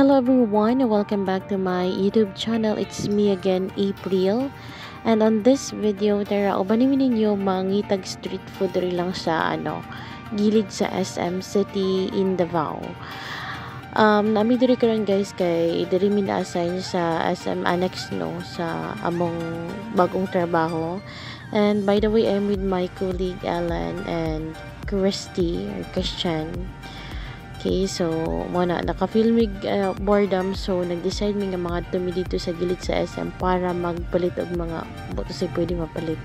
Hello everyone, welcome back to my YouTube channel. It's me again, April. And on this video, tara ubanin ninyo mangitag street food rin lang sa gilid sa SM City in Davao. Nami diri karon guys kay diri mi na-assign sa SM Annex sa among bagong trabaho. And by the way, I'm with my colleague Ellen and Christy or Christian. Okay, so muna naka-filmig boredom, so nag-decide mi nga mga tumi dito sa gilid sa SM para magpalit og mga buto say pwede mapalit.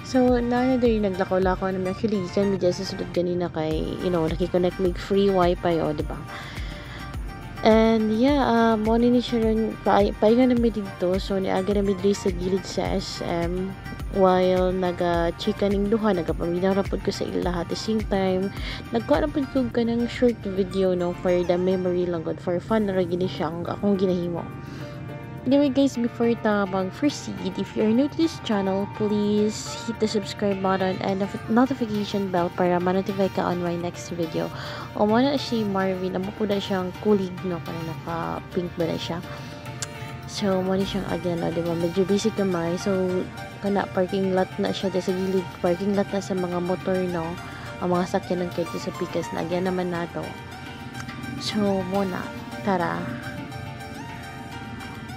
So diri naglakaw-lakaw na actually kan mi sa sulod ganina kay naki-connect mig free wifi di ba? And yeah, mo ni siya ron painga na mi dito, so niaga na mi diri sa gilid sa SM while naga-chika ning duha, nagapaminaw rapod ko sa ila at the same time nagkuha rapod ko ka ng short video for the memory lang good, for fun na gini siya akong ginahimo. Anyway guys, before ta mag-proceed, if you are new to this channel, please hit the subscribe button and the notification bell para ma-notify ka on my next video. O mo na si Marvin, amo po na siyang colleague kaya naka-pink ba na siya. So, mo na siyang again, diba? Medyo busy kamay. So, kana parking lot na siya sa gilid. Parking lot na sa mga motor, ang mga sakyan ng kahit sa pikas na again naman nato. So, muna. Tara.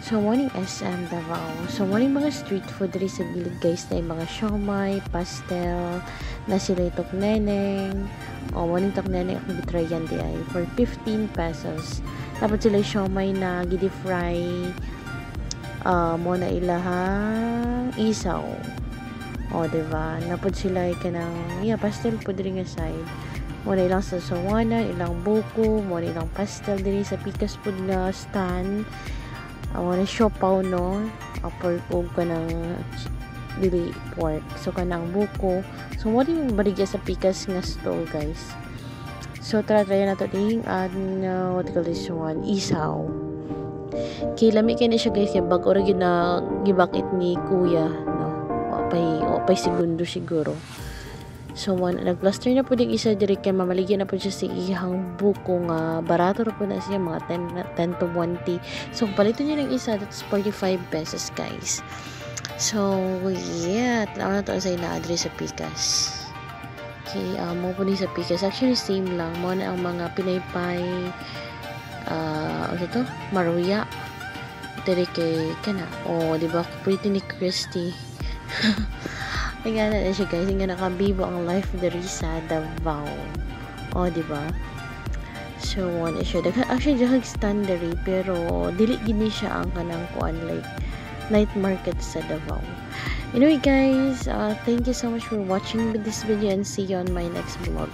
So, morning SM Davao. So, morning mga street food rin sa gilid guys na yung mga siomay, pastel, na sila itok neneng. O, morning tok neneng akong bitrayan di ay for 15 pesos. Tapos sila siomay na gidi fry. Mo na ilahang isaw. O, diba? Napod sila kanang pastel po diri nga side. Mo na ilang sasawanan, ilang buko, mo na ilang pastel diri sa pikas po na stand. Mo na siopaw pork o kanang dili pork. So, kanang buko. So, mo rin yung barigya sa pikas nga stall, guys. So, try na to ding what do you call this one? Isaw. Kay lami kay na siya guys, kay bago rin na gibakit ni kuya, wapay segundo siguro. So nagplaster na po din isa diri kay mamaligyan na po siya sa ihang buko nga barato ra po na siya mga 10 to 20. So palito niya ng isa, that's 45 pesos guys. So yeah, tanaw na to sa ina-address sa Pikas. Okay, mo po ni sa Pikas actually same lang mo na ang mga pinaypay ano to? Maruya. Dere kay kana. Oh, di ba? Pretty ni Christy. Ay nga na siya guys. Nga nakabibo ang life dere sa Davao. Oh, di ba? So, one siya. Actually, dahil standard pero dili gini siya ang kanang kuan like night market sa Davao. Anyway guys, thank you so much for watching this video and see you on my next vlog.